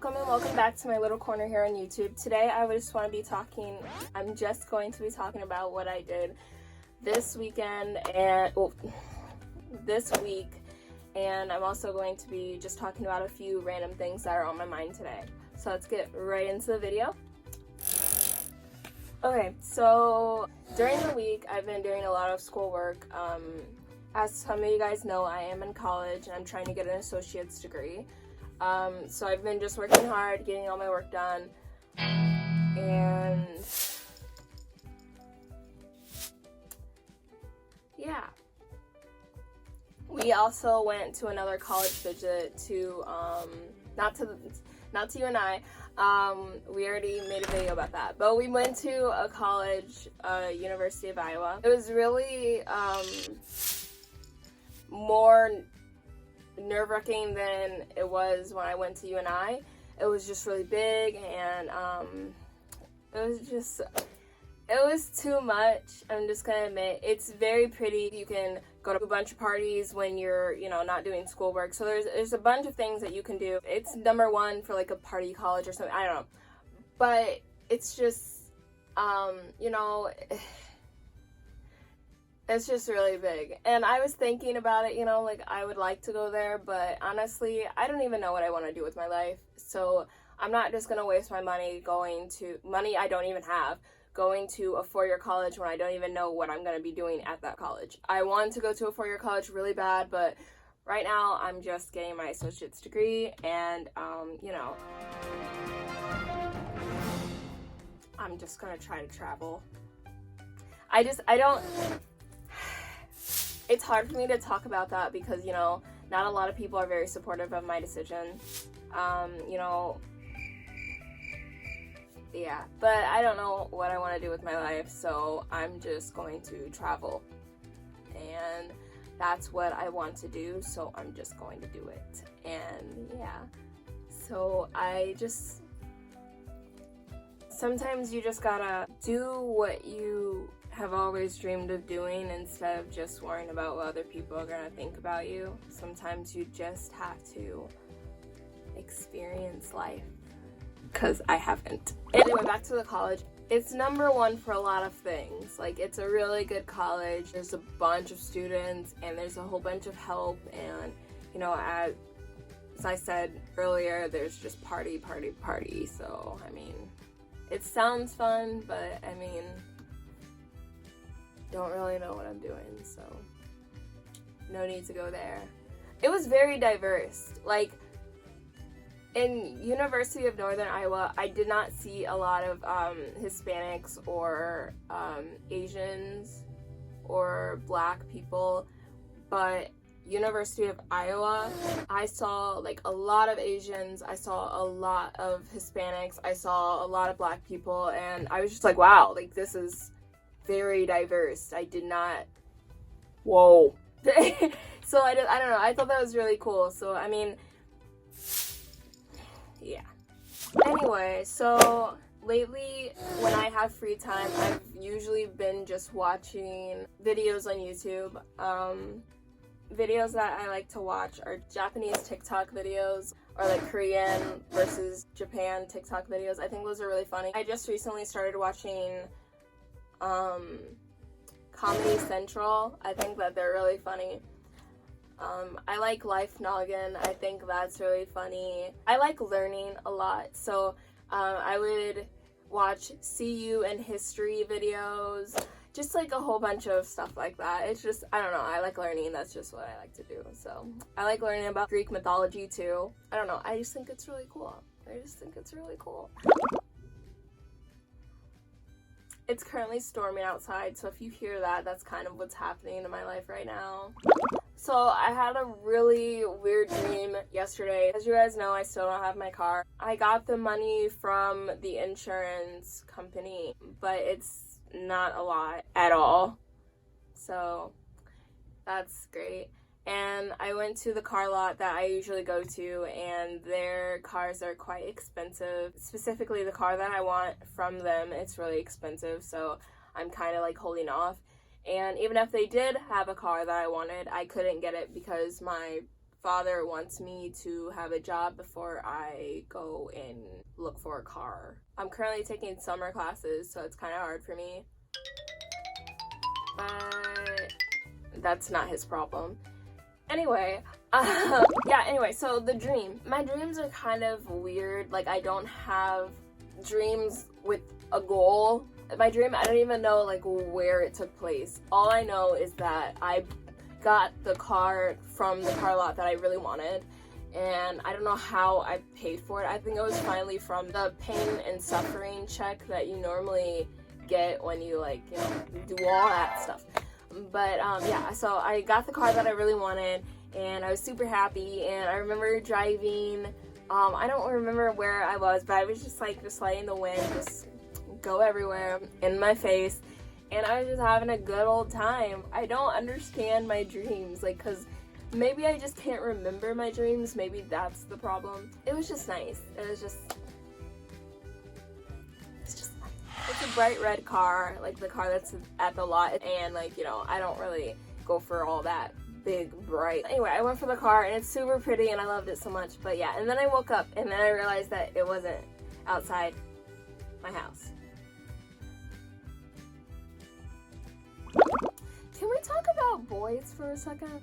welcome back to my little corner here on YouTube. Today I'm just going to be talking about what I did this weekend and this week, and I'm also going to be just talking about a few random things that are on my mind today. So let's get right into the video. Okay, so during the week I've been doing a lot of schoolwork. As some of you guys know, I am in college and I'm trying to get an associate's degree. So I've been just working hard, getting all my work done, and yeah. We also went to another college visit to, not to you and I, we already made a video about that, but we went to a college, University of Iowa. It was really, more nerve-wracking than it was when I went to UNI. It was just really big, and it was too much. I'm just gonna admit, it's very pretty. You can go to a bunch of parties when you're, not doing schoolwork. So there's a bunch of things that you can do. It's number one for like a party college or something. I don't know, but it's just, it's just really big. And I was thinking about it, like I would like to go there, but honestly, I don't even know what I want to do with my life. So I'm not just going to waste my money money I don't even have, going to a four-year college when I don't even know what I'm going to be doing at that college. I want to go to a four-year college really bad, but right now I'm just getting my associate's degree, and, I'm just going to try to travel. It's hard for me to talk about that because, not a lot of people are very supportive of my decision. Yeah, but I don't know what I want to do with my life, so I'm just going to travel. And that's what I want to do, so I'm just going to do it. And yeah, so sometimes you just gotta do what you have always dreamed of doing instead of just worrying about what other people are gonna think about you. Sometimes you just have to experience life, because I haven't. Anyway, back to the college. It's number one for a lot of things. Like, it's a really good college. There's a bunch of students and there's a whole bunch of help, and as I said earlier, there's just party. So it sounds fun, but don't really know what I'm doing, so no need to go there. It was very diverse. Like, in University of Northern Iowa, I did not see a lot of Hispanics or Asians or Black people, but University of Iowa, I saw like a lot of Asians, I saw a lot of Hispanics, I saw a lot of Black people, and I was just like, wow, like this is very diverse. I did not, whoa. So I don't know, I thought that was really cool. So yeah. Anyway, so lately when I have free time, I've usually been just watching videos on YouTube. Videos that I like to watch are Japanese TikTok videos, or like Korean versus Japan TikTok videos. I think those are really funny. I just recently started watching Comedy Central. I think that they're really funny. I like LifeNoggin. I think that's really funny. I like learning a lot, so I would watch CU and history videos, just like a whole bunch of stuff like that. It's just, I don't know, I like learning. That's just what I like to do. So I like learning about Greek mythology too. I don't know, I just think it's really cool. It's currently storming outside, so if you hear that, that's kind of what's happening in my life right now. So I had a really weird dream yesterday. As you guys know, I still don't have my car. I got the money from the insurance company, but it's not a lot at all. So that's great. And I went to the car lot that I usually go to, and their cars are quite expensive. Specifically, the car that I want from them, it's really expensive, so I'm kind of like holding off. And even if they did have a car that I wanted, I couldn't get it because my father wants me to have a job before I go and look for a car. I'm currently taking summer classes, so it's kind of hard for me. But that's not his problem. Anyway, so the dream. My dreams are kind of weird. Like, I don't have dreams with a goal. My dream, I don't even know, like, where it took place. All I know is that I got the car from the car lot that I really wanted, and I don't know how I paid for it. I think it was finally from the pain and suffering check that you normally get when you, like, you know, do all that stuff. But yeah, so I got the car that I really wanted, and I was super happy. And I remember driving, I don't remember where I was, but I was just letting the wind just go everywhere in my face, and I was just having a good old time. I don't understand my dreams, like, cause maybe I just can't remember my dreams. Maybe that's the problem. It was just nice. It's just nice. It's a bright red car, like the car that's at the lot, and, like, you know, I don't really go for all that big bright. Anyway, I went for the car, and it's super pretty, and I loved it so much. But yeah, and then I woke up, and then I realized that it wasn't outside my house. Can we talk about boys for a second?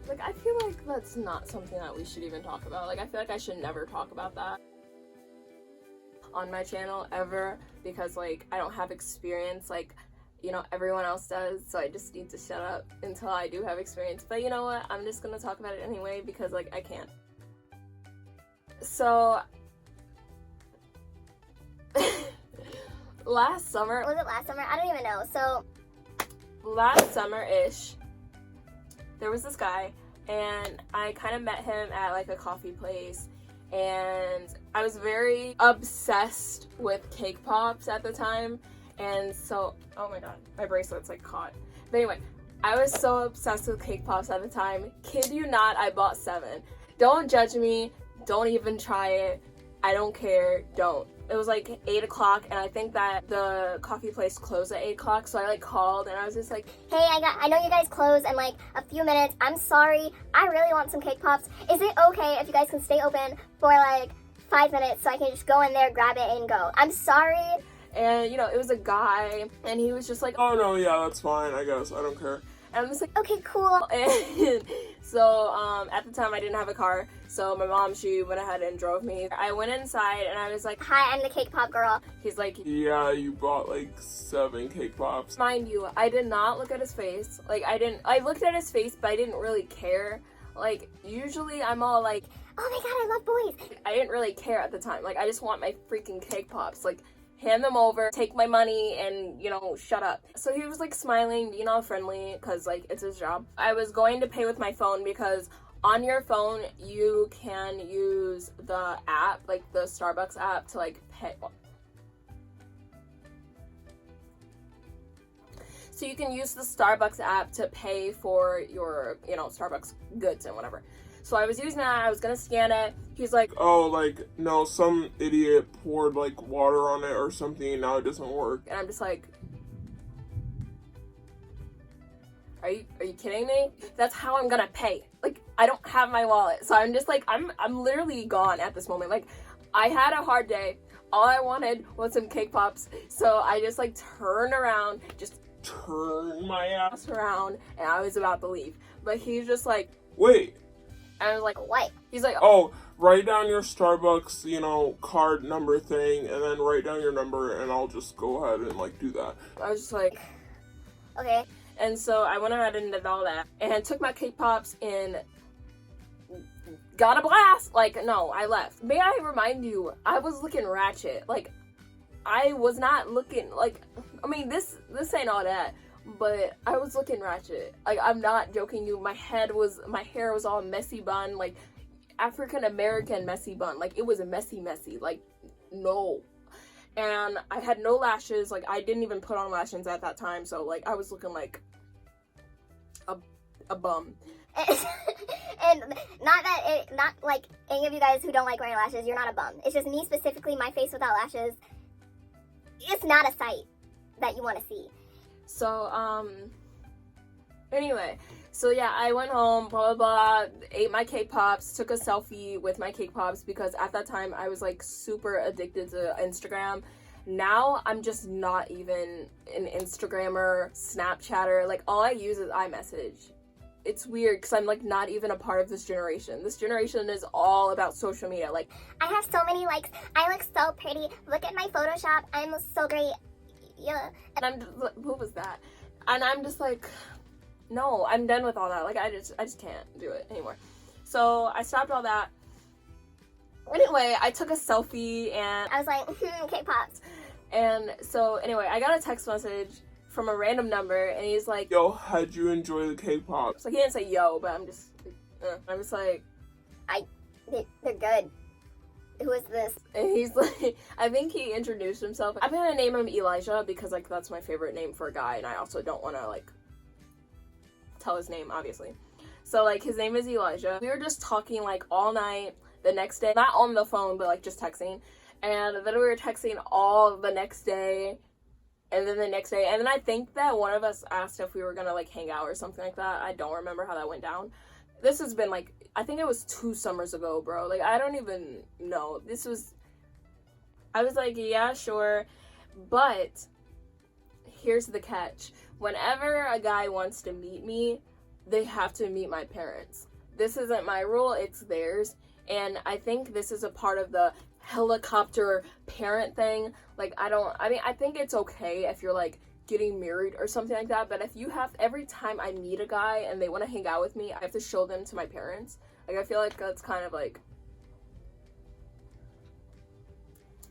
Like, I feel like that's not something that we should even talk about. Like, I feel like I should never talk about that on my channel ever, because, like, I don't have experience like, you know, everyone else does, so I just need to shut up until I do have experience. But you know what? I'm just gonna talk about it anyway, because, like, I can't. So last summer, was it last summer? I don't even know. So last summer-ish, there was this guy, and I kind of met him at, like, a coffee place, and I was very obsessed with cake pops at the time. And so, oh my god, my bracelet's, like, caught. But anyway, I was so obsessed with cake pops at the time. Kid you not, I bought 7. Don't judge me. Don't even try it. I don't care. Don't. It was like 8 o'clock, and I think that the coffee place closed at 8 o'clock, so I, like, called, and I was just like, hey, I know you guys close in, like, a few minutes. I'm sorry. I really want some cake pops. Is it okay if you guys can stay open for, like, 5 minutes so I can just go in there, grab it, and go? I'm sorry. And, you know, it was a guy, and he was just like, oh no, yeah, that's fine, I guess, I don't care. And I'm just like, okay, cool. And so, at the time I didn't have a car, so my mom, she went ahead and drove me. I went inside, and I was like, hi, I'm the cake pop girl. He's like, yeah, you bought, like, 7 cake pops. Mind you, I did not look at his face. Like, I looked at his face, but I didn't really care. Like, usually I'm all like, oh my god, I love boys. I didn't really care at the time. Like, I just want my freaking cake pops. Like, hand them over, take my money, and, you know, shut up. So he was, like, smiling, being all friendly, because, like, it's his job. I was going to pay with my phone, because on your phone, you can use the app, like, the Starbucks app, to, like, pay. So you can use the Starbucks app to pay for your, you know, Starbucks goods and whatever. So I was using that, I was gonna scan it. He's like, oh, like, no, some idiot poured, like, water on it or something, and now it doesn't work. and I'm just like, are you kidding me? That's how I'm gonna pay. Like, I don't have my wallet. So I'm just like, I'm literally gone at this moment. Like, I had a hard day. All I wanted was some cake pops. So I just, like, turned around, just Turn my ass around, and I was about to leave. But he's just like, wait. I was like, What? he's like, Oh, write down your Starbucks, you know, card number thing, and then write down your number, and I'll just go ahead and, like, do that. I was just like, Okay. and so I went ahead and did all that, and took my cake pops and got a blast. Like, no, I left. May I remind you, I was looking ratchet. Like, I was not looking, like, I mean, this ain't all that, but I was looking ratchet. Like, I'm not joking you. My hair was all messy bun, like, African-American messy bun. Like, it was a messy, like, no. And I had no lashes. Like, I didn't even put on lashes at that time, so, like, I was looking like a bum. And not like any of you guys who don't like wearing lashes, you're not a bum. It's just me specifically, my face without lashes. It's not a sight that you want to see. So, anyway, So yeah, I went home, blah, blah, blah, ate my cake pops, took a selfie with my cake pops because at that time I was like super addicted to Instagram. Now I'm just not even an Instagrammer, Snapchatter. Like all I use is iMessage. It's weird because I'm like not even a part of this generation. This generation is all about social media. Like I have so many likes. I look so pretty. Look at my Photoshop. I'm so great. Yeah. and I'm just, what was that? And I'm just like, no, I'm done with all that. Like I just can't do it anymore. So I stopped all that. Anyway, I took a selfie and I was like, K-pops. And so anyway, I got a text message from a random number, and he's like, Yo, how'd you enjoy the K-pop? so he didn't say yo, but I'm just like, They're good. Who is this? and he's like, I think he introduced himself. I'm gonna name him Elijah because like that's my favorite name for a guy, and I also don't want to like tell his name, obviously. So like his name is Elijah. We were just talking like all night. The next day, not on the phone, but like just texting. And then we were texting all the next day, and then the next day, and then I think that one of us asked if we were gonna like hang out or something like that. I don't remember how that went down. This has been like, I think it was 2 summers ago, bro. Like I don't even know. I was like, yeah, sure, but here's the catch. Whenever a guy wants to meet me, they have to meet my parents. This isn't my rule, it's theirs. And I think this is a part of the helicopter parent thing. Like, I think it's okay if you're, like, getting married or something like that. But if you have, every time I meet a guy and they want to hang out with me, I have to show them to my parents. Like, I feel like that's kind of, like...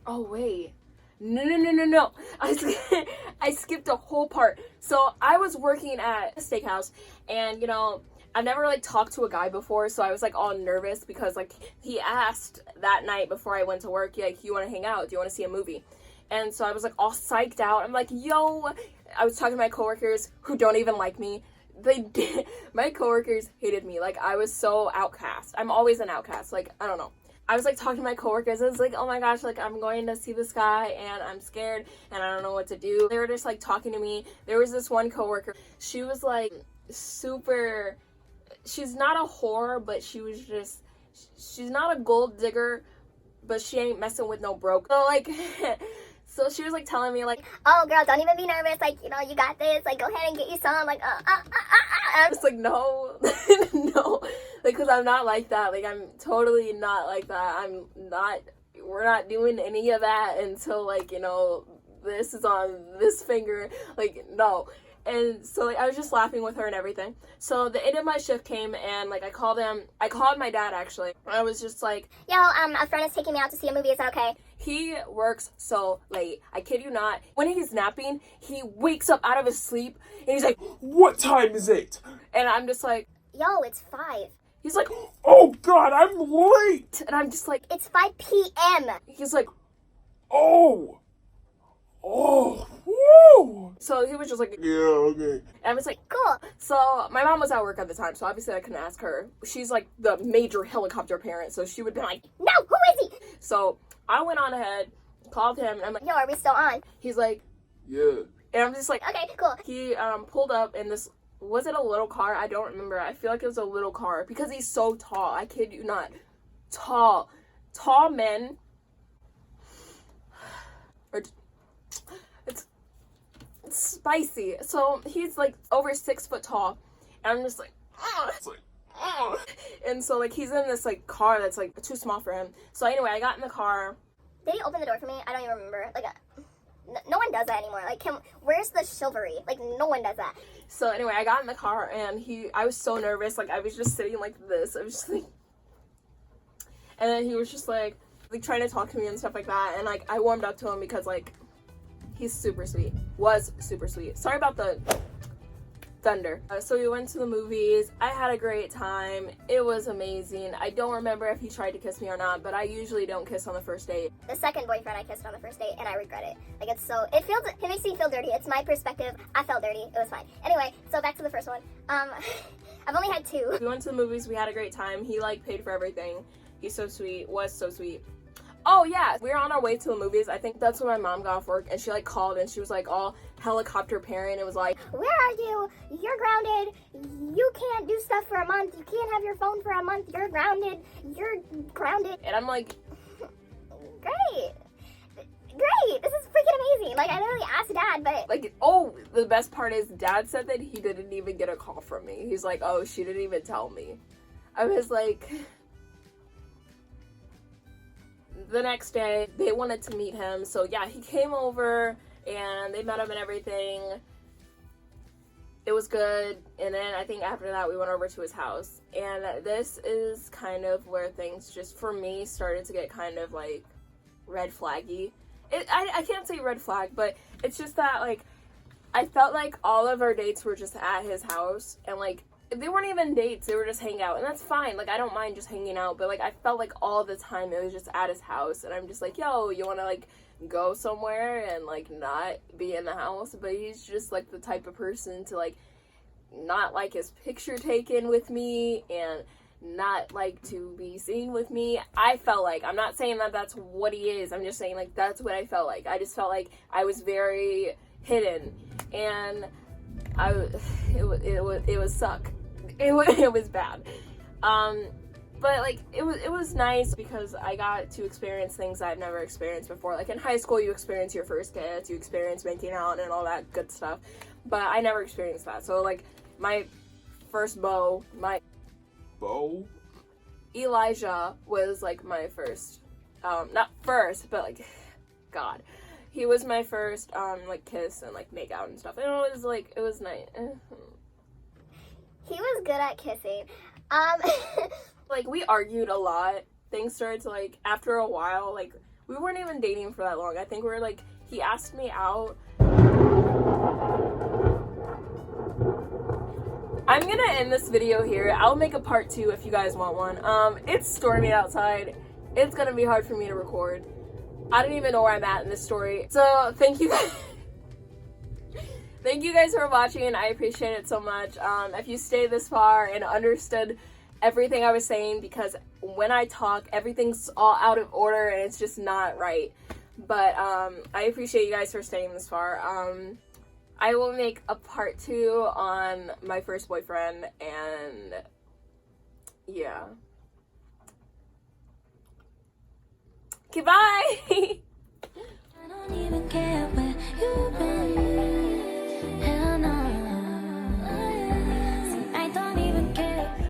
Oh, wait. No. I skipped a whole part. So, I was working at a steakhouse, and, you know... I've never, like, talked to a guy before, so I was, like, all nervous because, like, he asked that night before I went to work, like, you want to hang out? Do you want to see a movie? And so I was, like, all psyched out. I'm like, yo! I was talking to my coworkers who don't even like me. My coworkers hated me. Like, I was so outcast. I'm always an outcast. Like, I don't know. I was, like, talking to my coworkers. I was like, oh, my gosh, like, I'm going to see this guy, and I'm scared, and I don't know what to do. They were just, like, talking to me. There was this one coworker. She was, like, super... She's not a whore, but she's not a gold digger, but she ain't messing with no broke. So, like, so she was, like, telling me, like, oh, girl, don't even be nervous. Like, you know, you got this. Like, go ahead and get you some. Like, I was like, no, no. Like, because I'm not like that. Like, I'm totally not like that. We're not doing any of that until, like, you know, this is on this finger. Like, no. And so, like, I was just laughing with her and everything. So the end of my shift came, and, like, I called my dad, actually. I was just like, yo, a friend is taking me out to see a movie. Is that okay? He works so late. I kid you not. When he's napping, he wakes up out of his sleep, and he's like, What time is it? and I'm just like, Yo, it's 5. he's like, Oh, God, I'm late. and I'm just like, It's 5 p.m. he's like, Oh, woo. so he was just like, Yeah, okay. and I was like, Cool. so my mom was at work at the time, so obviously I couldn't ask her. She's like the major helicopter parent, so she would be like, No, who is he? so I went on ahead, called him, and I'm like, Yo, are we still on? he's like, Yeah. and I'm just like, Okay, cool. he pulled up in this, was it a little car? I don't remember. I feel like it was a little car because he's so tall. I kid you not. Tall men are, it's spicy. So he's like over 6 foot tall, and I'm just like, It's like, and so like he's in this like car that's like too small for him. So anyway, I got in the car. Did he open the door for me? I don't even remember. Like, no one does that anymore. Like, where's the chivalry? Like, no one does that. So anyway, I got in the car, and I was so nervous. Like, I was just sitting like this. I was just like, and then he was just like trying to talk to me and stuff like that. And like, I warmed up to him because like, he's super sweet. Was super sweet. Sorry about the thunder. So we went to the movies. I had a great time. It was amazing. I don't remember if he tried to kiss me or not, but I usually don't kiss on the first date. The second boyfriend I kissed on the first date, and I regret it. Like, it makes me feel dirty. It's my perspective. I felt dirty. It was fine. Anyway, so back to the first one. I've only had 2. We went to the movies. We had a great time. He like paid for everything. He's so sweet. Was so sweet. Oh yeah, we were on our way to the movies. I think that's when my mom got off work, and she like called, and she was like all helicopter parent. It was like, where are you? You're grounded. You can't do stuff for a month. You can't have your phone for a month. You're grounded. You're grounded. And I'm like, great. This is freaking amazing. Like, I literally asked Dad, but like, oh, the best part is Dad said that he didn't even get a call from me. He's like, oh, she didn't even tell me. I was like, the next day, they wanted to meet him. So yeah, he came over and they met him and everything. It was good. And then I think after that, we went over to his house. And this is kind of where things just, for me, started to get kind of like red flaggy. I can't say red flag, but it's just that, like, I felt like all of our dates were just at his house, and, like, they weren't even dates, they were just hanging out, and that's fine, like, I don't mind just hanging out, but, like, I felt like all the time it was just at his house, and I'm just like, yo, you wanna, like, go somewhere and, like, not be in the house? But he's just, like, the type of person to, like, not like his picture taken with me, and not like to be seen with me. I felt like, I'm not saying that that's what he is, I'm just saying, like, that's what I felt like. I just felt like I was very hidden, and it was suck. It was bad. But like, it was nice because I got to experience things I've never experienced before. Like, in high school, you experience your first kiss, you experience making out and all that good stuff, but I never experienced that. So, like, my first beau, Elijah was, like, my first, not first, but, like, God, he was my first, like, kiss and, like, make out and stuff, and it was, like, it was nice. he was good at kissing. Like, we argued a lot. Things started to, like, after a while, like, we weren't even dating for that long. I think we were, like, he asked me out. I'm gonna end this video here. I'll make a part 2 if you guys want one. It's stormy outside. It's gonna be hard for me to record. I don't even know where I'm at in this story. So, thank you guys. Thank you guys for watching. I appreciate it so much. If you stayed this far and understood everything I was saying, because when I talk, everything's all out of order and it's just not right. But, I appreciate you guys for staying this far. I will make a part 2 on my first boyfriend, and yeah. Okay, bye!